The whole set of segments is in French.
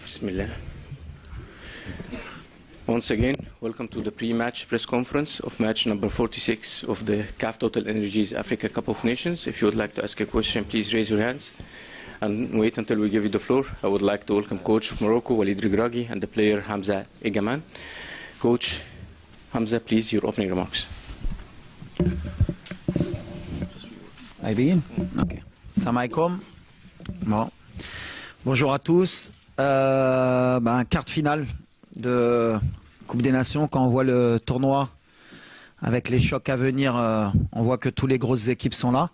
Bismillah. Once again, welcome to the pre-match press conference of match number 46 of the CAF Total Energies Africa Cup of Nations. If you would like to ask a question, please raise your hands and wait until we give you the floor. I would like to welcome coach of Morocco, Walid Regragui, and the player Hamza Egaman. Coach Hamza, please, your opening remarks. I begin? Ok. Salam alaikum. Bon. Bonjour à tous. Quart de finale de Coupe des Nations. Quand on voit le tournoi avec les chocs à venir, on voit que toutes les grosses équipes sont là.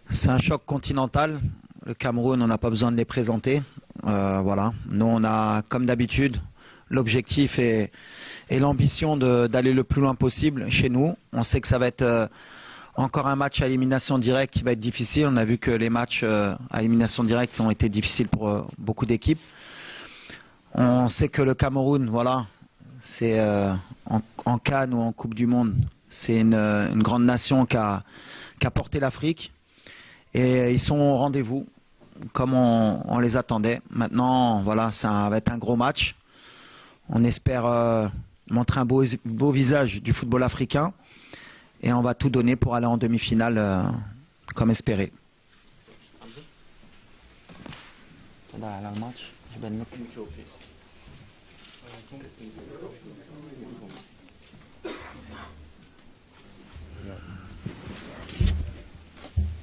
C'est un choc continental. Le Cameroun, on n'a pas besoin de les présenter. Voilà. Nous, on a, comme d'habitude, l'objectif et l'ambition d'aller le plus loin possible chez nous. On sait que ça va être encore un match à élimination directe qui va être difficile. On a vu que les matchs à élimination directe ont été difficiles pour beaucoup d'équipes. On sait que le Cameroun, voilà, c'est en CAN ou en Coupe du Monde, c'est une grande nation qui a porté l'Afrique. Et ils sont au rendez-vous, comme on les attendait. Maintenant, voilà, ça va être un gros match. On espère montrer un beau visage du football africain. Et on va tout donner pour aller en demi-finale, comme espéré.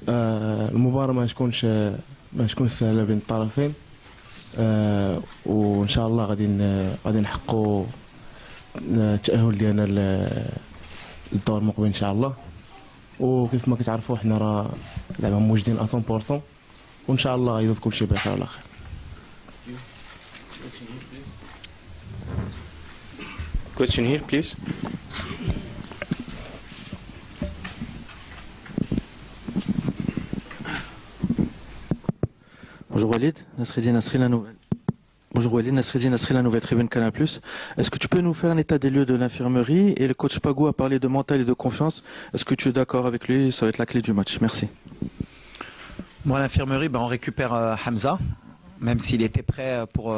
المباراة ما تكونش سهلة بين الطرفين، وإن شاء الله غادي نحققوا التأهل ديالنا للدور المقبل إن شاء الله. وكيف ما كتعرفوا حنا راه زعما موجودين 100%، وإن شاء الله غيدوز كلشي بخير على خير. Question here, please. Bonjour Walid, Nasreddin Nasri, la nouvelle. Bonjour Walid, Nasreddin Nasri, la nouvelle tribune Canal+. Est-ce que tu peux nous faire un état des lieux de l'infirmerie? Et le coach Pagou a parlé de mental et de confiance. Est-ce que tu es d'accord avec lui? Ça va être la clé du match. Merci. Bon, à l'infirmerie, on récupère Hamza, même s'il était prêt pour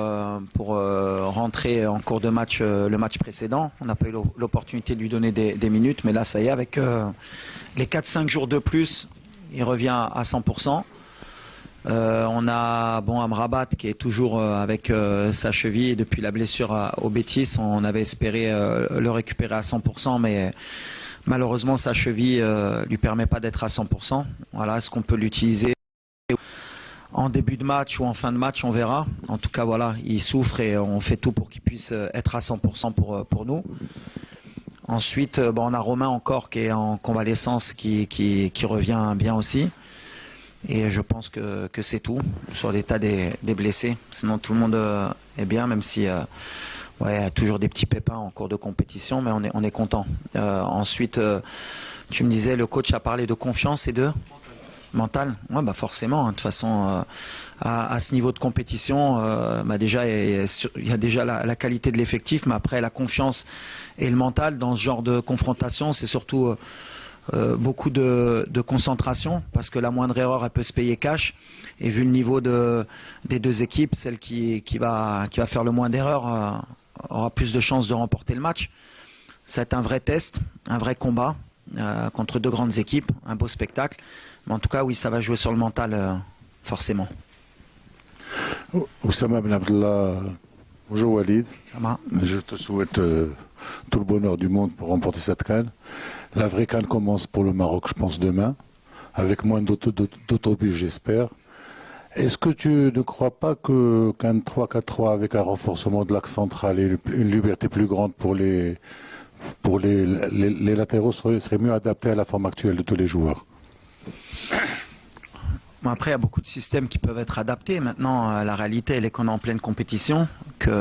rentrer en cours de match le match précédent. On n'a pas eu l'opportunité de lui donner des minutes, mais là, ça y est, avec les 4-5 jours de plus, il revient à 100%. On a Amrabat qui est toujours avec sa cheville, et depuis la blessure au Betis, on avait espéré le récupérer à 100%, mais malheureusement sa cheville lui permet pas d'être à 100%. Voilà, est-ce qu'on peut l'utiliser en début de match ou en fin de match, on verra. En tout cas, voilà, il souffre et on fait tout pour qu'il puisse être à 100% pour nous. Ensuite, on a Romain encore qui est en convalescence, qui revient bien aussi. Et je pense que c'est tout sur l'état des blessés. Sinon, tout le monde est bien, même si il y a toujours des petits pépins en cours de compétition, mais on est content. Ensuite, tu me disais, le coach a parlé de confiance et de mental. Ouais, forcément. De toute façon, à ce niveau de compétition, déjà, il y a déjà la qualité de l'effectif, mais après, la confiance et le mental dans ce genre de confrontation, c'est surtout beaucoup de concentration, parce que la moindre erreur, elle peut se payer cash. Et vu le niveau des deux équipes, celle qui va faire le moins d'erreurs aura plus de chances de remporter le match. Ça va être un vrai test, un vrai combat contre deux grandes équipes, un beau spectacle. Mais en tout cas, oui, ça va jouer sur le mental, forcément. Oussama Ben Abdallah, bonjour Walid. Ça va. Je te souhaite tout le bonheur du monde pour remporter cette CAN. La vraie CAN commence pour le Maroc, je pense, demain, avec moins d'autobus, j'espère. Est-ce que tu ne crois pas qu'un 3-4-3 avec un renforcement de l'axe central et une liberté plus grande pour les latéraux serait mieux adapté à la forme actuelle de tous les joueurs? Après, il y a beaucoup de systèmes qui peuvent être adaptés. Maintenant, la réalité, elle est qu'on est en pleine compétition, qu'il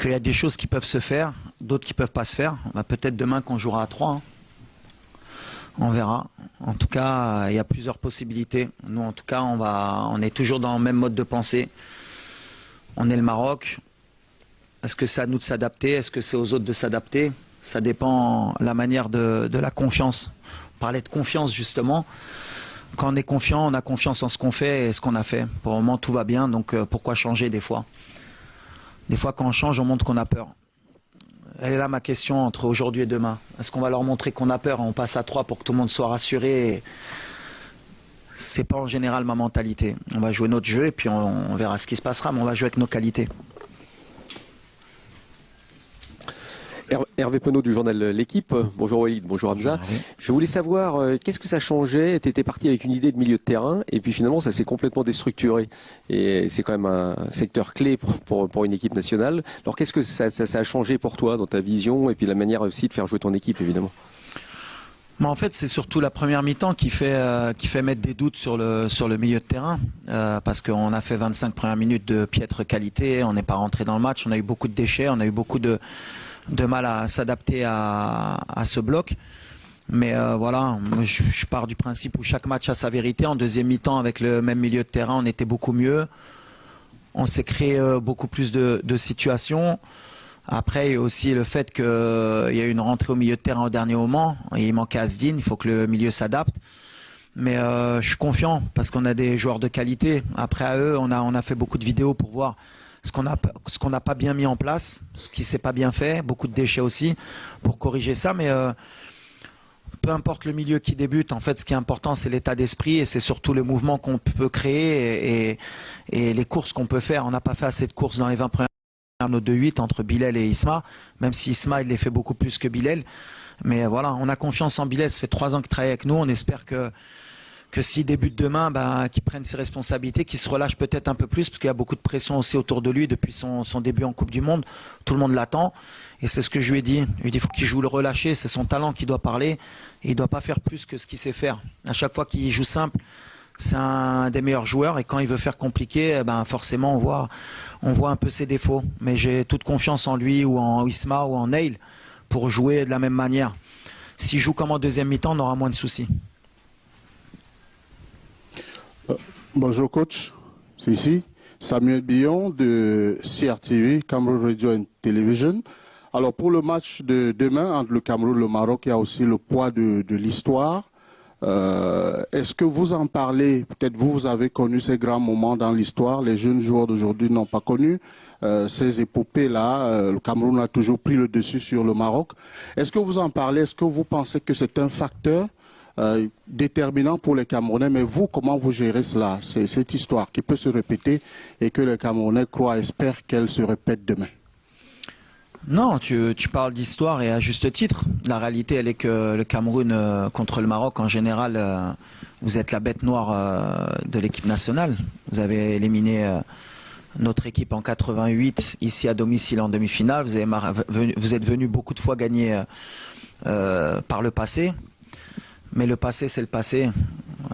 y a des choses qui peuvent se faire, d'autres qui ne peuvent pas se faire. Peut-être demain qu'on jouera à 3. Hein. On verra. En tout cas, il y a plusieurs possibilités. Nous, en tout cas, on est toujours dans le même mode de pensée. On est le Maroc. Est-ce que c'est à nous de s'adapter? Est-ce que c'est aux autres de s'adapter? Ça dépend de la manière de la confiance. On parlait de confiance, justement. quand on est confiant, on a confiance en ce qu'on fait et ce qu'on a fait. Pour le moment, tout va bien, donc pourquoi changer des fois? Des fois, quand on change, on montre qu'on a peur. Elle est là ma question entre aujourd'hui et demain. Est-ce qu'on va leur montrer qu'on a peur, on passe à 3 pour que tout le monde soit rassuré? C'est pas en général ma mentalité. On va jouer notre jeu et puis on verra ce qui se passera, mais on va jouer avec nos qualités. Hervé Penaud du journal L'Équipe. Bonjour Walid, bonjour Hamza. Je voulais savoir qu'est-ce que ça changeait. Tu étais parti avec une idée de milieu de terrain et puis finalement ça s'est complètement déstructuré. Et c'est quand même un secteur clé pour une équipe nationale. Alors qu'est-ce que ça a changé pour toi dans ta vision et puis la manière aussi de faire jouer ton équipe évidemment? Mais en fait, c'est surtout la première mi-temps qui fait mettre des doutes sur le milieu de terrain. Parce qu'on a fait 25 premières minutes de piètre qualité, on n'est pas rentré dans le match, on a eu beaucoup de déchets, on a eu beaucoup de mal à s'adapter à ce bloc. Mais voilà, je pars du principe où chaque match a sa vérité. En deuxième mi-temps, avec le même milieu de terrain, on était beaucoup mieux. On s'est créé beaucoup plus de situations. Après, il y a aussi le fait qu'il y a eu une rentrée au milieu de terrain au dernier moment. Il manquait Asdin, il faut que le milieu s'adapte. Mais je suis confiant parce qu'on a des joueurs de qualité. Après, à eux, on a fait beaucoup de vidéos pour voir ce qu'on n'a pas bien mis en place, ce qui s'est pas bien fait, beaucoup de déchets aussi, pour corriger ça. Mais peu importe le milieu qui débute, en fait, ce qui est important, c'est l'état d'esprit et c'est surtout le mouvement qu'on peut créer et les courses qu'on peut faire. On n'a pas fait assez de courses dans les 20 premières nos 2-8 entre Bilal et Isma, même si Isma il les fait beaucoup plus que Bilal. Mais voilà, on a confiance en Bilal, ça fait 3 ans qu'il travaille avec nous, on espère que s'il débute demain, qu'il prenne ses responsabilités, qu'il se relâche peut-être un peu plus, parce qu'il y a beaucoup de pression aussi autour de lui depuis son début en Coupe du Monde. Tout le monde l'attend. Et c'est ce que je lui ai dit. Je lui ai dit, il faut qu'il joue le relâché, c'est son talent qui doit parler. Et il ne doit pas faire plus que ce qu'il sait faire. À chaque fois qu'il joue simple, c'est un des meilleurs joueurs. Et quand il veut faire compliqué, forcément, on voit un peu ses défauts. Mais j'ai toute confiance en lui, ou en Isma, ou en Neil, pour jouer de la même manière. S'il joue comme en deuxième mi-temps, on aura moins de soucis. Bonjour coach, c'est ici Samuel Billon de CRTV, Cameroon Radio and Television. Alors pour le match de demain entre le Cameroun et le Maroc, il y a aussi le poids de l'histoire. Est-ce que vous en parlez? Peut-être vous avez connu ces grands moments dans l'histoire. Les jeunes joueurs d'aujourd'hui n'ont pas connu ces épopées-là. Le Cameroun a toujours pris le dessus sur le Maroc. Est-ce que vous en parlez? Est-ce que vous pensez que c'est un facteur déterminant pour les Camerounais? Mais vous, comment vous gérez cela? C'est cette histoire qui peut se répéter et que les Camerounais croient, espèrent qu'elle se répète demain. Non, tu parles d'histoire et à juste titre. La réalité, elle est que le Cameroun contre le Maroc, en général, vous êtes la bête noire de l'équipe nationale. Vous avez éliminé notre équipe en 88, ici à domicile en demi-finale. Vous êtes venu beaucoup de fois gagner par le passé. Mais le passé, c'est le passé.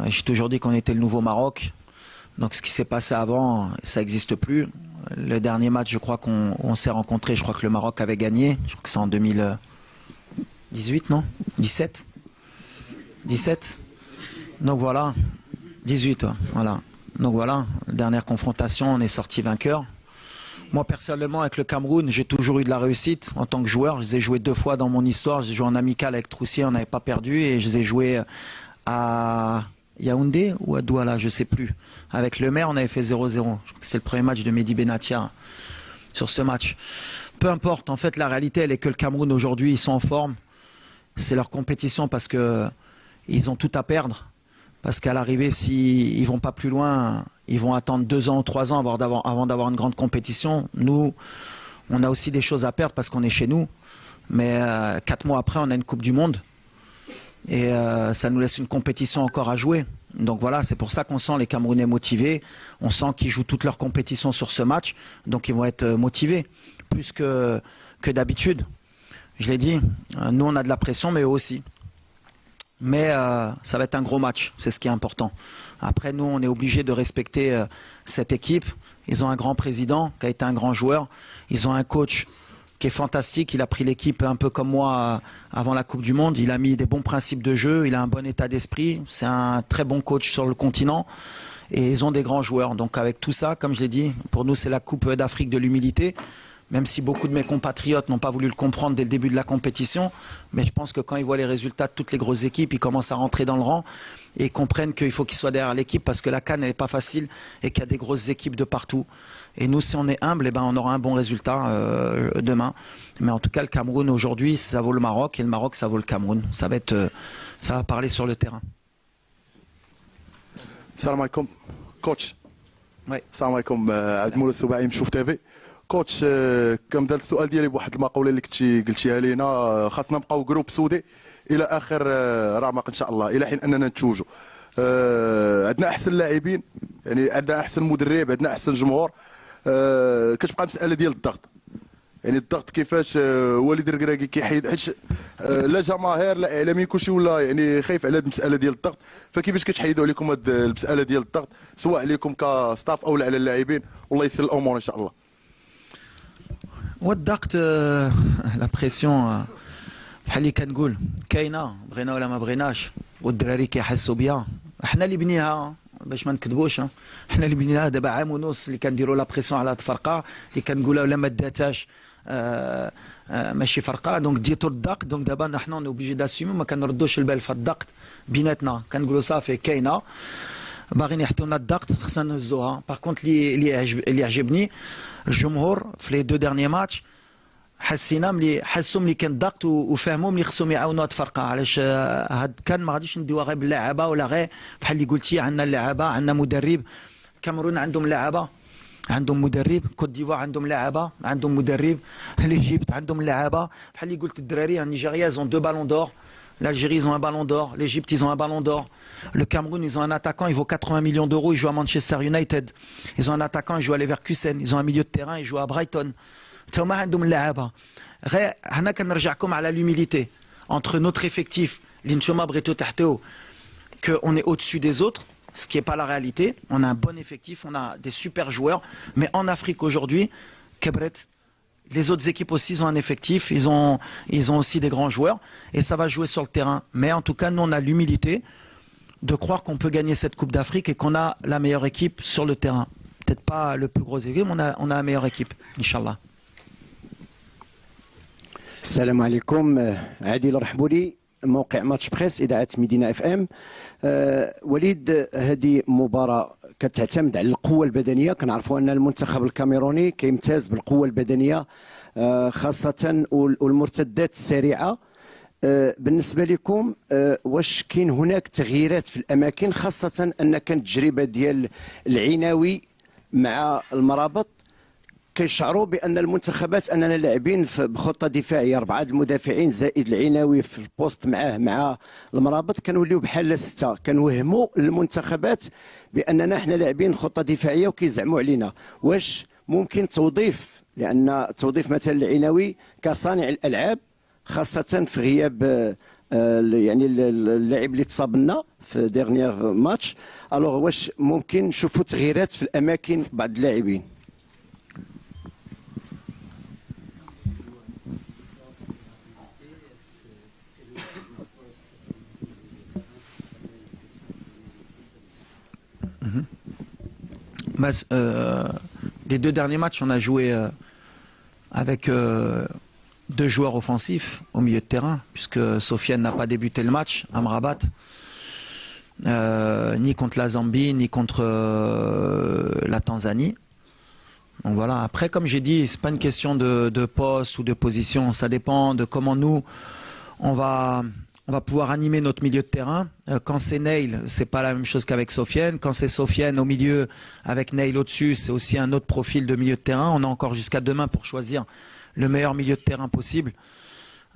J'ai toujours dit qu'on était le nouveau Maroc. Donc ce qui s'est passé avant, ça n'existe plus. Le dernier match, je crois qu'on s'est rencontrés, je crois que le Maroc avait gagné. Je crois que c'est en 2018, non 17 17 Donc voilà, 18, voilà. Donc voilà, dernière confrontation, on est sorti vainqueur. Moi, personnellement, avec le Cameroun, j'ai toujours eu de la réussite en tant que joueur. Je les ai joués 2 fois dans mon histoire. J'ai joué en amical avec Troussier, on n'avait pas perdu. Et je les ai joués à Yaoundé ou à Douala, je ne sais plus. Avec le maire, on avait fait 0-0. Je crois que c'était le premier match de Mehdi Benatia sur ce match. Peu importe, en fait, la réalité, elle est que le Cameroun, aujourd'hui, ils sont en forme. C'est leur compétition parce qu'ils ont tout à perdre. Parce qu'à l'arrivée, s'ils ne vont pas plus loin, ils vont attendre 2 ans ou 3 ans avant d'avoir une grande compétition. Nous, on a aussi des choses à perdre parce qu'on est chez nous. Mais 4 mois après, on a une Coupe du Monde. Et ça nous laisse une compétition encore à jouer. Donc voilà, c'est pour ça qu'on sent les Camerounais motivés. On sent qu'ils jouent toute leur compétition sur ce match. Donc ils vont être motivés, plus que d'habitude. Je l'ai dit, nous on a de la pression, mais eux aussi. Mais ça va être un gros match, c'est ce qui est important. Après, nous, on est obligé de respecter cette équipe. Ils ont un grand président qui a été un grand joueur. Ils ont un coach qui est fantastique. Il a pris l'équipe un peu comme moi avant la Coupe du Monde. Il a mis des bons principes de jeu. Il a un bon état d'esprit. C'est un très bon coach sur le continent. Et ils ont des grands joueurs. Donc avec tout ça, comme je l'ai dit, pour nous, c'est la Coupe d'Afrique de l'humilité. même si beaucoup de mes compatriotes n'ont pas voulu le comprendre dès le début de la compétition. Mais je pense que quand ils voient les résultats de toutes les grosses équipes, ils commencent à rentrer dans le rang et ils comprennent qu'il faut qu'ils soient derrière l'équipe parce que la CAN n'est pas facile et qu'il y a des grosses équipes de partout. Et nous, si on est humble, eh ben, on aura un bon résultat demain. Mais en tout cas, le Cameroun aujourd'hui, ça vaut le Maroc et le Maroc, ça vaut le Cameroun. Ça va parler sur le terrain. السلام عليكم كوتش. وي السلام عليكم عبد المولى السباعي من شوف تيفي. كوتش كنبدا السؤال ديالي بواحد المقوله اللي قلتيها لينا خاصنا نبقاو جروب سودي الى اخر رمق ان شاء الله الى حين اننا نتوجوا. عندنا احسن لاعبين يعني عندنا احسن مدرب عندنا احسن جمهور. كتبقى مساله ديال الضغط يعني الضغط كيفاش والد الركراكي كيحيد حيت لا جماهير لا اعلاميين كلشي ولا يعني خايف على هذه المساله ديال الضغط فكيفاش كتحيدوا عليكم هذه المساله ديال الضغط سواء عليكم كستاف او على اللاعبين والله يسر الامور ان شاء الله. والضغط لا بريسيون بحال اللي كنقول كاينه بغينا ولا ما بغيناش والدراري كيحسوا بها احنا اللي بنيها باش ما نكذبوش احنا اللي بنيناها دابا عام ونص اللي كنديروا لا بريسيون على هاد الفرقه اللي كنقولها ولا ما داتاش ماشي فرقه دونك ديتو الضغط دونك دابا نحن اوبليجي داسيمي ما كنردوش البال في الضغط بيناتنا كنقولوا صافي كاينه باغيين يحطوا لنا الضغط خصنا نهزوها باغ كونت اللي عجبني الجمهور في لي دو ديرني ماتش حسينا ملي كان الضغط وفهموا ملي خصهم يعاونوا هاد الفرقه علاش هاد كان ما غاديش نديوها غير باللاعبه ولا غير بحال اللي قلتي عندنا اللاعبه عندنا مدرب الكاميرون عندهم لاعبه عندهم مدرب كوت ديفوار عندهم لاعبه عندهم مدرب ليجيبت عندهم لاعبه بحال اللي قلت الدراري نيجيريا ils ont 2 ballons d'or l'Algérie ils ont un ballon d'or l'Égypte ils ont un ballon d'or le Cameroun ils ont un attaquant il vaut 80 millions d'euros il joue à Manchester United ils ont un attaquant il joue à Leverkusen ils ont un milieu de terrain il joue à Brighton تما عندهم اللاعبه غير هنا كنرجعكم على l'humilité entre notre effectif اللي نتوما بغيتو تحتوه que on est au-dessus des autres ce qui n'est pas la réalité on a un bon effectif on a des super joueurs mais en Afrique aujourd'hui Kebret les autres équipes aussi ils ont un effectif ils ont aussi des grands joueurs et ça va jouer sur le terrain mais en tout cas nous on a l'humilité de croire qu'on peut gagner cette Coupe d'Afrique et qu'on a la meilleure équipe sur le terrain peut-être pas le plus gros équipe mais on a la meilleure équipe Inch'Allah. السلام عليكم عادل رحبولي موقع ماتش بريس إذاعة مدينة اف ام. وليد هذه مباراة كتعتمد على القوة البدنية كنعرفوا أن المنتخب الكاميروني كيمتاز بالقوة البدنية خاصة والمرتدات السريعة. بالنسبة لكم واش كاين هناك تغييرات في الأماكن خاصة أن كانت تجربة ديال العناوي مع المرابط كيشعروا بان المنتخبات اننا لاعبين بخطه دفاعيه 4 المدافعين زائد العناوي في البوست مع المرابط كنوليو بحال 6 كنوهموا المنتخبات باننا احنا لاعبين خطه دفاعيه وكيزعموا علينا واش ممكن توظيف لان توظيف مثلا العناوي كصانع الالعاب خاصه في غياب يعني اللاعب اللي تصاب لنا في ديرنيير ماتش الوغ واش ممكن نشوفوا تغييرات في الاماكن بعض اللاعبين؟ Les 2 derniers matchs, on a joué avec 2 joueurs offensifs au milieu de terrain, puisque Sofiane n'a pas débuté le match, Amrabat, ni contre la Zambie, ni contre la Tanzanie. Donc voilà, après, comme j'ai dit, c'est pas une question de poste ou de position, ça dépend de comment nous, on va pouvoir animer notre milieu de terrain. Quand c'est Neil, c'est pas la même chose qu'avec Sofiane. Quand c'est Sofiane au milieu avec Neil au-dessus, c'est aussi un autre profil de milieu de terrain. On a encore jusqu'à demain pour choisir le meilleur milieu de terrain possible.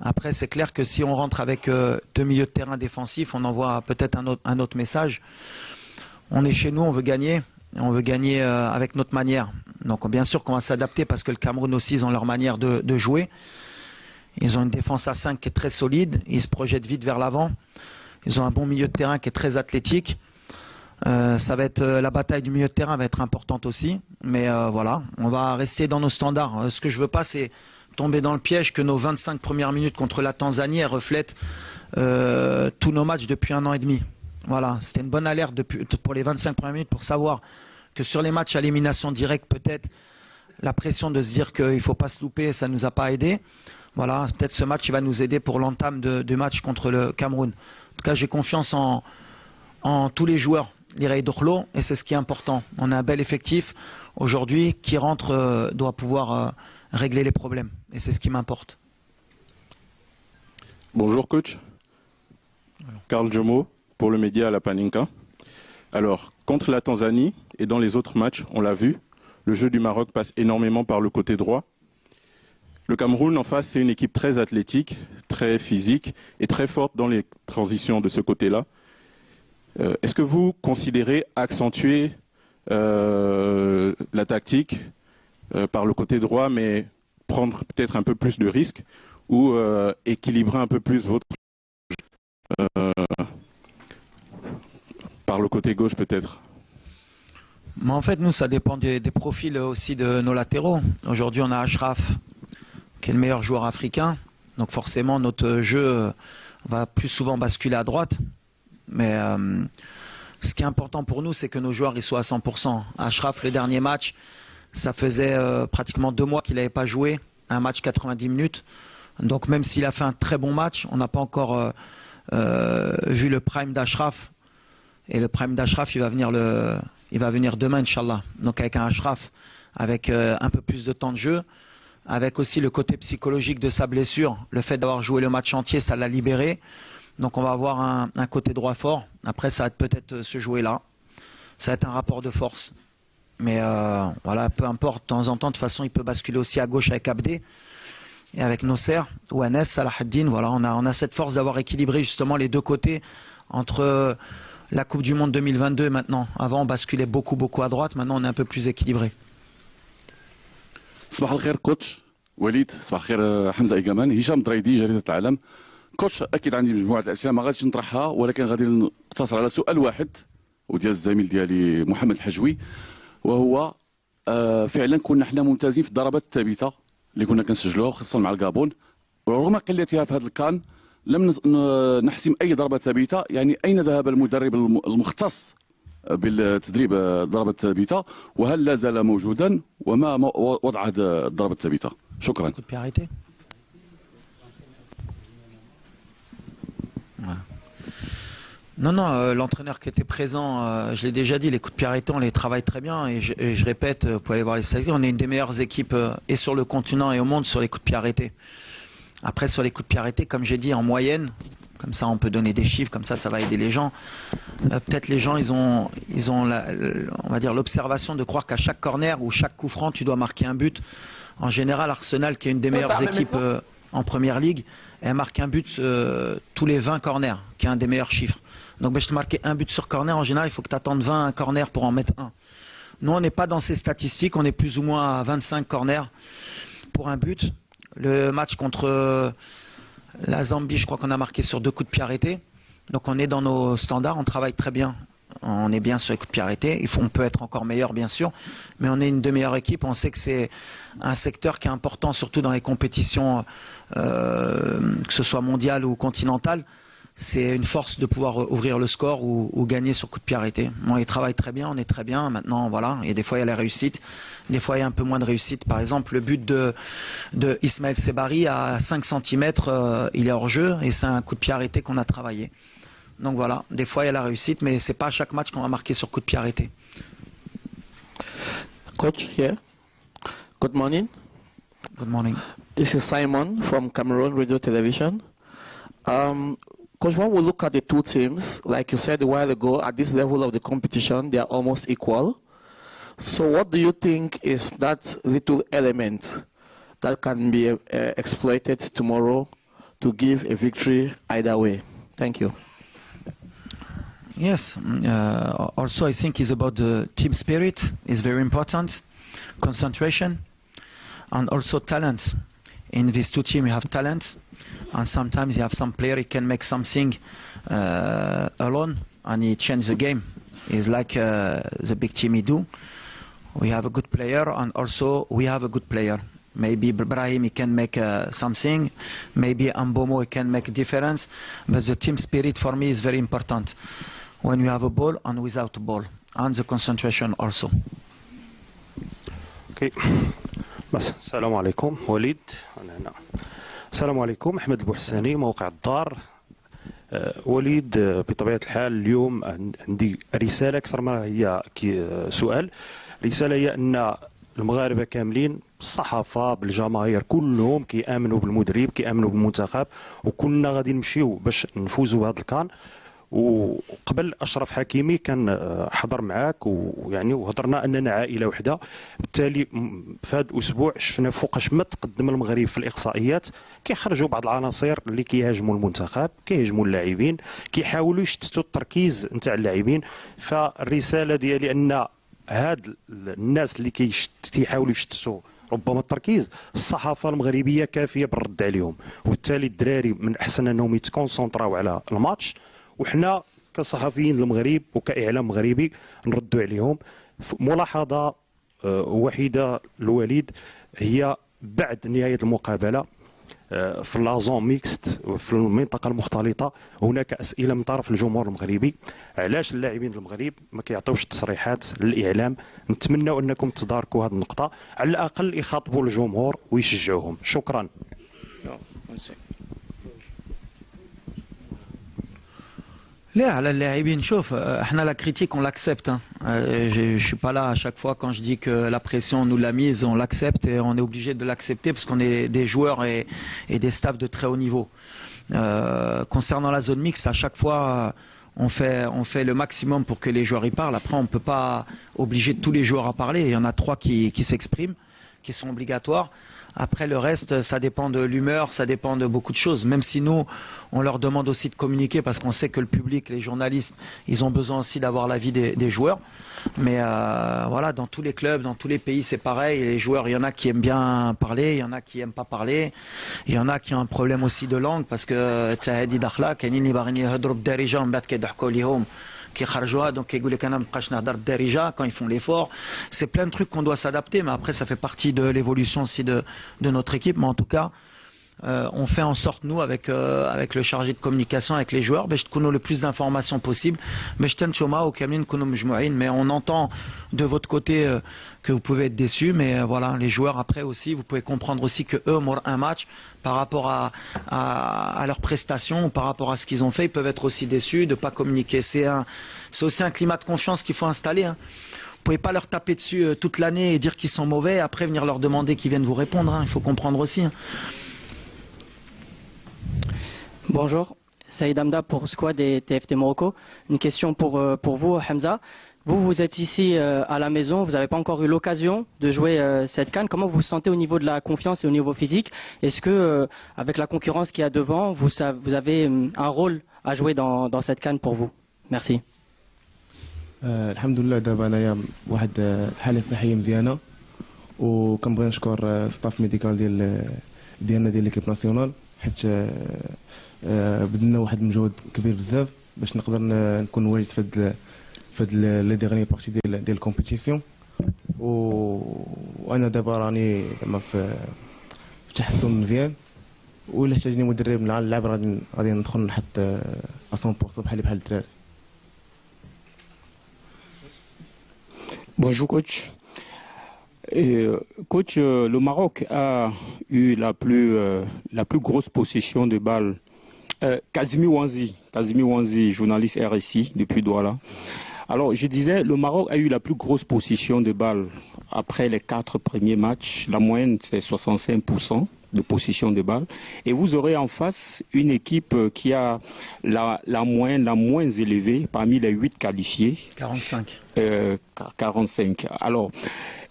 Après, c'est clair que si on rentre avec 2 milieux de terrain défensifs, on envoie peut-être un autre message. On est chez nous, on veut gagner. On veut gagner avec notre manière. Donc bien sûr qu'on va s'adapter parce que le Cameroun aussi, ils ont leur manière de jouer. Ils ont une défense à 5 qui est très solide. Ils se projettent vite vers l'avant. Ils ont un bon milieu de terrain qui est très athlétique. Ça va être la bataille du milieu de terrain va être importante aussi. Mais voilà, on va rester dans nos standards. Ce que je veux pas, c'est tomber dans le piège que nos 25 premières minutes contre la Tanzanie reflètent tous nos matchs depuis 1 an et demi. Voilà, c'était une bonne alerte pour les 25 premières minutes pour savoir que sur les matchs à élimination directe, peut-être la pression de se dire qu'il ne faut pas se louper, ça ne nous a pas aidé. Voilà, peut-être ce match il va nous aider pour l'entame du match contre le Cameroun. En tout cas, j'ai confiance en tous les joueurs, l'Irei Dokhlo, et c'est ce qui est important. On a un bel effectif aujourd'hui qui rentre, doit pouvoir régler les problèmes, et c'est ce qui m'importe. Bonjour coach, Karl Jomo pour le média à la Paninka. Alors, contre la Tanzanie et dans les autres matchs, on l'a vu, le jeu du Maroc passe énormément par le côté droit. Le Cameroun, en face, c'est une équipe très athlétique, très physique et très forte dans les transitions de ce côté-là. Est-ce que vous considérez accentuer la tactique par le côté droit, mais prendre peut-être un peu plus de risques ou équilibrer un peu plus votre par le côté gauche peut-être? Mais en fait, nous, ça dépend des profils aussi de nos latéraux. Aujourd'hui, on a Achraf, qui est le meilleur joueur africain. Donc forcément, notre jeu va plus souvent basculer à droite. Mais ce qui est important pour nous, c'est que nos joueurs ils soient à 100%. Achraf, le dernier match, ça faisait pratiquement 2 mois qu'il n'avait pas joué un match 90 minutes. Donc même s'il a fait un très bon match, on n'a pas encore vu le prime d'Achraf. Et le prime d'Achraf, il va venir demain, Inch'Allah. Donc avec un Achraf, avec un peu plus de temps de jeu, avec aussi le côté psychologique de sa blessure, le fait d'avoir joué le match entier, ça l'a libéré. Donc on va avoir un côté droit fort. Après, ça va peut-être se jouer là. Ça va être un rapport de force. Mais voilà, peu importe, de temps en temps, de toute façon, il peut basculer aussi à gauche avec Abdé et avec Nosser ou Anes, Salahaddin. Voilà, on a cette force d'avoir équilibré justement les deux côtés entre la Coupe du Monde 2022 et maintenant. Avant, on basculait beaucoup à droite. Maintenant, on est un peu plus équilibré. صباح الخير كوتش وليد، صباح الخير حمزه ايقامان، هشام دريدي جريده العالم. كوتش اكيد عندي مجموعه الاسئله ما غاديش نطرحها، ولكن غادي نقتصر على سؤال واحد وديال الزميل ديالي محمد الحجوي، وهو فعلا كنا حنا ممتازين في الضربات الثابته اللي كنا كنسجلوها خصوصا مع الكابون، ورغم قلتها في هذا الكان لم نحسم اي ضربه ثابته. يعني اين ذهب المدرب المختص بالتدريب الضربة الثابتة، وهل لا زال موجودا، وما وضع هذه الضربة الثابتة؟ شكرا. Non, l'entraîneur qui était présent, je l'ai déjà dit, les coups de pied arrêtés, on les travaille très bien. Et je répète, vous pouvez aller voir les statistiques, on est une des meilleures équipes et sur le continent et au monde sur les coups de pied arrêtés. Après, sur les coups de pied arrêtés, comme j'ai dit, en moyenne, comme ça on peut donner des chiffres, comme ça va aider les gens. Peut-être les gens, ils ont on va dire l'observation de croire qu'à chaque corner ou chaque coup franc, tu dois marquer un but. En général, Arsenal, qui est une des meilleures équipes en Première Ligue, elle marque un but tous les 20 corners, qui est un des meilleurs chiffres. Donc, je te marquer un but sur corner, en général, il faut que tu attendes 20 corners pour en mettre un. Nous, on n'est pas dans ces statistiques, on est plus ou moins à 25 corners pour un but. Le match contre la Zambie, je crois qu'on a marqué sur 2 coups de pied arrêtés. Donc on est dans nos standards, on travaille très bien. On est bien sur les coups de pied arrêtés. On peut être encore meilleur, bien sûr. Mais on est une des meilleures équipes. On sait que c'est un secteur qui est important, surtout dans les compétitions, que ce soit mondiales ou continentales. C'est une force de pouvoir ouvrir le score ou gagner sur coup de pied arrêté. Bon, ils travaillent très bien, on est très bien. Maintenant, voilà. Et des fois, il y a la réussite. Des fois, il y a un peu moins de réussite. Par exemple, le but de Ismaël Sebari à 5 cm, il est hors jeu. Et c'est un coup de pied arrêté qu'on a travaillé. Donc voilà. Des fois, il y a la réussite, mais c'est pas à chaque match qu'on va marquer sur coup de pied arrêté. Coach here. Good morning. Good morning. This is Simon from Cameroon Radio Television. Coach, when we look at the two teams, like you said a while ago, at this level of the competition, they are almost equal. So what do you think is that little element that can be exploited tomorrow to give a victory either way? Thank you. Yes. Also, I think it's about the team spirit. It's very important. Concentration and also talent. In these two teams, you have talent. And sometimes you have some player, he can make something alone and he change the game. It's like the big team he do. We have a good player and also we have a good player. Maybe Brahim he can make something. Maybe Ambomo he can make a difference. But the team spirit for me is very important. When you have a ball and without a ball. And the concentration also. Okay. بس السلام عليكم وليد أنا هنا. السلام عليكم أحمد البحساني موقع الدار. وليد بطبيعة الحال اليوم عندي رسالة أكثر ما هي سؤال. رسالة هي أن المغاربة كاملين الصحافة بالجماهير كلهم كيامنوا بالمدرب كيامنوا بالمنتخب وكلنا غادي نمشيو باش نفوزوا بهذا الكان. وقبل اشرف حكيمي كان حضر معاك ويعني وهضرنا اننا عائله وحده. بالتالي في هذا الاسبوع شفنا فوقاش ما تقدم المغرب في الاقصائيات كيخرجوا بعض العناصر اللي كيهاجموا المنتخب كيهاجموا اللاعبين كيحاولوا يشتتوا التركيز نتاع اللاعبين. فالرساله ديالي ان هاد الناس اللي كيحاولوا يشتتوا ربما التركيز الصحافه المغربيه كافيه بالرد عليهم. وبالتالي الدراري من الاحسن انهم يتكونسونطراو على الماتش وحنا كصحفيين المغرب وكاعلام مغربي نردوا عليهم. ملاحظه وحيده الوليد هي بعد نهايه المقابله في لازون ميكست في المنطقه المختلطه هناك اسئله من طرف الجمهور المغربي علاش اللاعبين المغرب ما كيعطيوش تصريحات للاعلام. نتمنى انكم تداركوا هذه النقطه على الاقل يخاطبوا الجمهور ويشجعوهم. شكرا. لا على اللاعبين شوف احنا لا critique on l'accepte hein. Je suis pas là à chaque fois quand je dis que la pression on nous l'a mise, on l'accepte et on est obligé de l'accepter parce qu'on est des joueurs et des staffs de très haut niveau. Concernant la zone mixte, à chaque fois on fait le maximum pour que les joueurs y parlent. Après on peut pas obliger tous les joueurs à parler. Il y en a 3 qui s'expriment, qui sont obligatoires. Après le reste, ça dépend de l'humeur, ça dépend de beaucoup de choses. Même si nous, on leur demande aussi de communiquer parce qu'on sait que le public, les journalistes, ils ont besoin aussi d'avoir l'avis des joueurs. Mais voilà, dans tous les clubs, dans tous les pays, c'est pareil. Et les joueurs, il y en a qui aiment bien parler, il y en a qui n'aiment pas parler. Il y en a qui ont un problème aussi de langue parce que qui kharjoua donc quand ils font l'effort. C'est plein de trucs qu'on doit s'adapter, mais après ça fait partie de l'évolution aussi de notre équipe. Mais en tout cas, on fait en sorte nous avec le chargé de communication, avec les joueurs, le plus d'informations possible. Mais on entend de votre côté que vous pouvez être déçus, mais voilà, les joueurs après aussi, vous pouvez comprendre aussi que eux, un match par rapport à leurs prestations, par rapport à ce qu'ils ont fait, ils peuvent être aussi déçus de ne pas communiquer. C'est aussi un climat de confiance qu'il faut installer. Hein. Vous ne pouvez pas leur taper dessus toute l'année et dire qu'ils sont mauvais, après venir leur demander qu'ils viennent vous répondre. Hein. Il faut comprendre aussi. Hein. Bonjour, Saïd Hamda pour Squad et TFT Morocco. Une question pour vous, Hamza. Vous êtes ici à la maison, vous n'avez pas encore eu l'occasion de jouer cette CAN. Comment vous vous sentez au niveau de la confiance et au niveau physique? Est-ce que, avec la concurrence qu'il y a devant, vous avez un rôle à jouer dans cette CAN pour vous? Merci. الحمد لله دابا انايا واحد الحاله صحيه مزيانه وكنبغي نشكر ستاف ميديكال ديالنا ديال ليكيب ناسيونال حيت بدلنا واحد المجهود كبير بزاف باش نقدر نكون واجد في لي ديغني بارتي ديال الكومبيتيسيون وانا دابا راني زعما في تحسن مزيان ولا احتاجني مدرب نلعب غادي ندخل نحط 100% بحال الدراري. Bonjour coach. Coach, le Maroc a eu la plus grosse possession de balles. Kazimi Wanzi, journaliste RSI depuis Douala. Alors je disais, le Maroc a eu la plus grosse possession de balles après les 4 premiers matchs. La moyenne c'est 65% de possession de balles. Et vous aurez en face une équipe qui a la moyenne la moins élevée parmi les 8 qualifiés. 45. 45. Alors,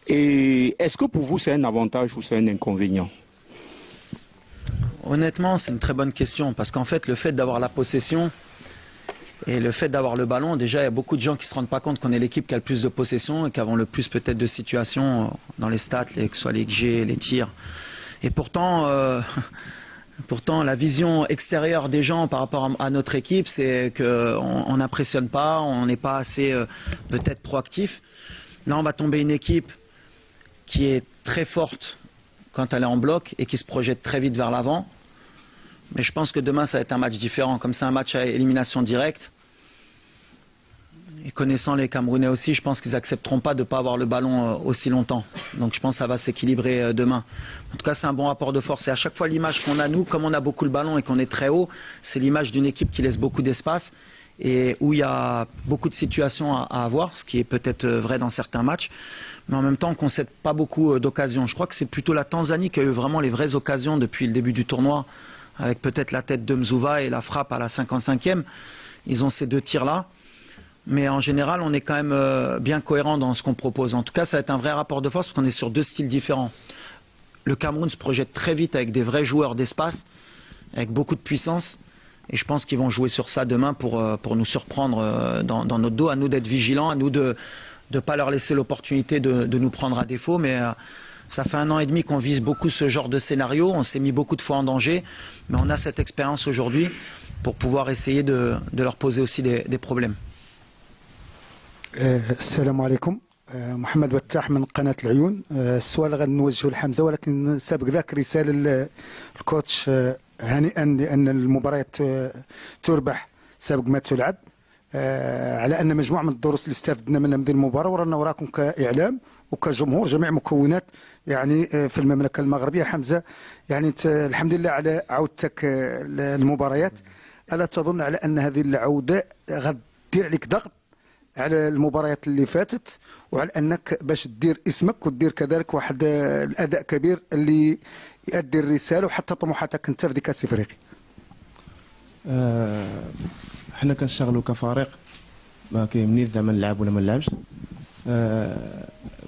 est-ce que pour vous c'est un avantage ou c'est un inconvénient? Honnêtement, c'est une très bonne question parce qu'en fait, le fait d'avoir la possession et le fait d'avoir le ballon, déjà, il y a beaucoup de gens qui ne se rendent pas compte qu'on est l'équipe qui a le plus de possession et qui avons le plus peut-être de situations dans les stats, que ce soit les XG, les tirs. Et pourtant, la vision extérieure des gens par rapport à notre équipe, c'est qu'on n'impressionne pas, on n'est pas assez peut-être proactif. Là, on va tomber une équipe qui est très forte quand elle est en bloc et qui se projette très vite vers l'avant. Mais je pense que demain, ça va être un match différent. Comme c'est un match à élimination directe, Et connaissant les Camerounais aussi, je pense qu'ils accepteront pas de ne pas avoir le ballon aussi longtemps. Donc je pense que ça va s'équilibrer demain. En tout cas, c'est un bon rapport de force. Et à chaque fois, l'image qu'on a, nous, comme on a beaucoup le ballon et qu'on est très haut, c'est l'image d'une équipe qui laisse beaucoup d'espace et où il y a beaucoup de situations à avoir, ce qui est peut-être vrai dans certains matchs. Mais en même temps, on ne concède pas beaucoup d'occasions. Je crois que c'est plutôt la Tanzanie qui a eu vraiment les vraies occasions depuis le début du tournoi, avec peut-être la tête de Mzouva et la frappe à la 55e. Ils ont ces deux tirs-là. Mais en général, on est quand même bien cohérent dans ce qu'on propose. En tout cas, ça va être un vrai rapport de force parce qu'on est sur deux styles différents. Le Cameroun se projette très vite avec des vrais joueurs d'espace, avec beaucoup de puissance. Et je pense qu'ils vont jouer sur ça demain pour nous surprendre dans notre dos. À nous d'être vigilants, à nous de ne pas leur laisser l'opportunité de nous prendre à défaut. Mais ça fait 1 an et demi qu'on vise beaucoup ce genre de scénario. On s'est mis beaucoup de fois en danger. Mais on a cette expérience aujourd'hui pour pouvoir essayer de leur poser aussi des problèmes. السلام عليكم محمد بتاح من قناة العيون السؤال غادي نوجهه لحمزة ولكن سابق ذاك رسالة للكوتش هنيئا لأن المباريات تربح سابق ما تلعب على أن مجموعة من الدروس اللي استفدنا منها من هذه المباراة ورانا وراكم كإعلام وكجمهور جميع مكونات يعني في المملكة المغربية. حمزة يعني انت الحمد لله على عودتك المباريات. ألا تظن على أن هذه العودة غدير عليك ضغط على المباريات اللي فاتت وعلى انك باش تدير اسمك وتدير كذلك واحد الاداء كبير اللي يؤدي الرساله وحتى طموحاتك انت في كاس افريقيا؟ حنا كنشتغلوا كفريق ما كيهمنيش زعما نلعب ولا ما نلعبش.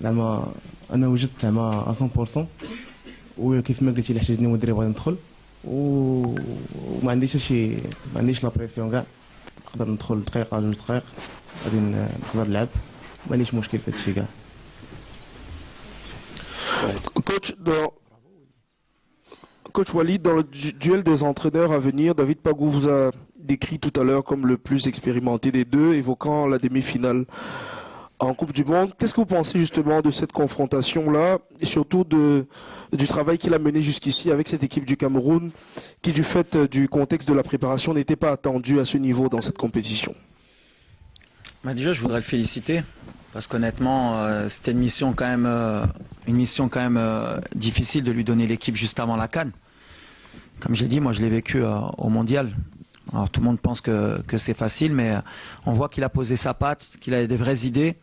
زعما انا وجدت زعما 100% وكيف ما قلتي لي حتاجني مدرب غادي ندخل وما عنديش شي ما عنديش لا بريسيون كاع نقدر ندخل دقيقه 2 دقائق غادي نقدر نلعب ما عنديش مشكل في هادشي كاع. Coach Walid, dans le duel des entraîneurs à venir, David Pagou vous a décrit tout à l'heure comme le plus expérimenté des deux, évoquant la demi-finale en Coupe du Monde. Qu'est-ce que vous pensez justement de cette confrontation-là et surtout du travail qu'il a mené jusqu'ici avec cette équipe du Cameroun qui, du fait du contexte de la préparation, n'était pas attendue à ce niveau dans cette compétition? Déjà, je voudrais le féliciter parce qu'honnêtement, c'était une mission quand même difficile de lui donner l'équipe juste avant la CAN. Comme j'ai dit, moi je l'ai vécu au Mondial. Alors tout le monde pense que c'est facile, mais on voit qu'il a posé sa patte, qu'il a des vraies idées.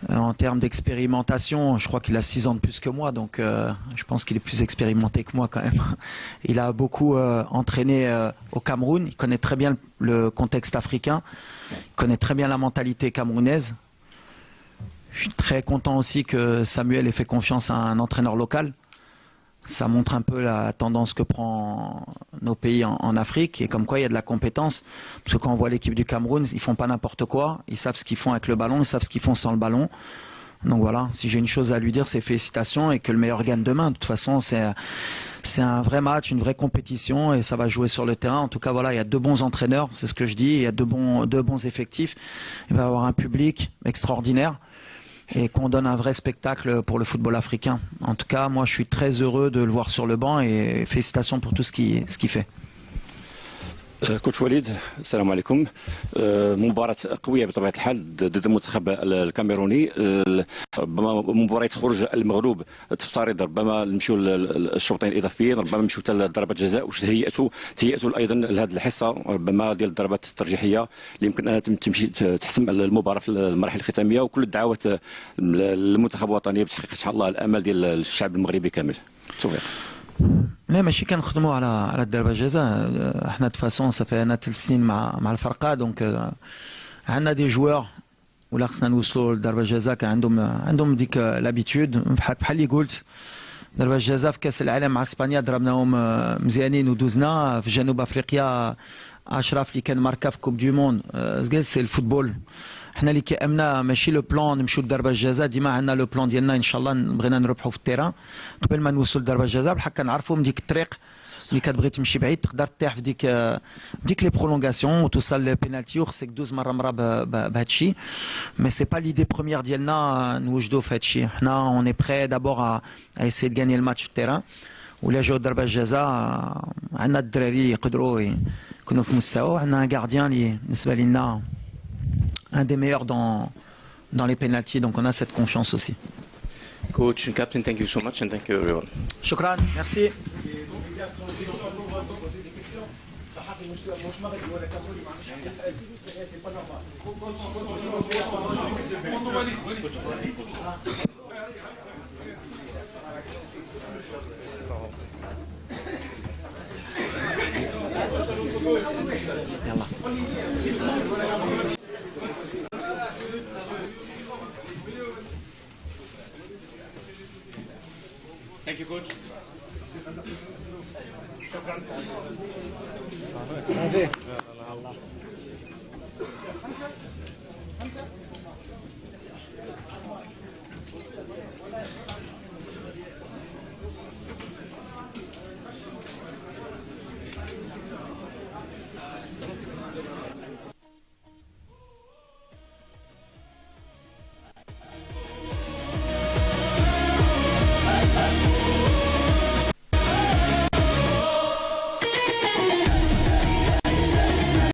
En termes d'expérimentation, je crois qu'il a 6 ans de plus que moi, donc je pense qu'il est plus expérimenté que moi quand même. Il a beaucoup entraîné au Cameroun, il connaît très bien le contexte africain, il connaît très bien la mentalité camerounaise. Je suis très content aussi que Samuel ait fait confiance à un entraîneur local. Ça montre un peu la tendance que prend nos pays en Afrique et comme quoi il y a de la compétence. Parce que quand on voit l'équipe du Cameroun, ils font pas n'importe quoi. Ils savent ce qu'ils font avec le ballon, ils savent ce qu'ils font sans le ballon. Donc voilà, si j'ai une chose à lui dire, c'est félicitations et que le meilleur gagne demain. De toute façon, c'est un vrai match, une vraie compétition et ça va jouer sur le terrain. En tout cas, voilà, il y a 2 bons entraîneurs, c'est ce que je dis. Il y a deux bons effectifs. Il va y avoir un public extraordinaire. Et qu'on donne un vrai spectacle pour le football africain. En tout cas, moi je suis très heureux de le voir sur le banc et félicitations pour tout ce qu'il fait. كوتش وليد السلام عليكم. مباراة قوية بطبيعة الحال ضد المنتخب الكاميروني. ربما مباراة خروج المغلوب تفترض ربما نمشيو للشوطين الإضافيين، ربما نمشيو حتى لضربات جزاء. واش تهيئتوا أيضا لهذه الحصة ربما ديال الضربات الترجيحية اللي يمكن أنها تمشي تحسم المباراة في المراحل الختامية. وكل الدعوات للمنتخب الوطني بتحقيق إن شاء الله الأمل ديال الشعب المغربي كامل. توفيق. لا ماشي كنخدموا على الضربه الجزاء. احنا de façon ça fait 3 سنين مع الفرقه دونك عندنا دي جوار ولا خصنا نوصلوا لضربه الجزاء كان عندهم ديك لابيتود بحال اللي قلت. ضربه الجزاء في كاس العالم مع اسبانيا ضربناهم مزيانين ودوزنا في جنوب افريقيا. اشرف اللي كان ماركا في كوب دو موند سي الفوتبول. حنا اللي كيامنا ماشي لو بلان نمشيو لضربه الجزاء، ديما عندنا لو بلان ديالنا ان شاء الله بغينا نربحوا في التيران قبل ما نوصل لضربه الجزاء بحال كنعرفوا من ديك الطريق اللي كتبغي تمشي بعيد تقدر تطيح في ديك لي برولونغاسيون وتوصل للبينالتي وخصك دوز مره بهذا الشيء. مي سي با ليدي بروميير ديالنا نوجدوا في هذا الشيء. حنا اون اي بري دابور ا ايسي دو غاني الماتش في التيران ولا جاو ضربه الجزاء عندنا الدراري يقدروا يكونوا في مستوى. عندنا ان غارديان اللي بالنسبه لنا un des meilleurs dans les pénaltys, donc on a cette confiance aussi. Coach and captain, thank you so much and thank you everyone. Shukran, merci. Thank you, coach. شكرا.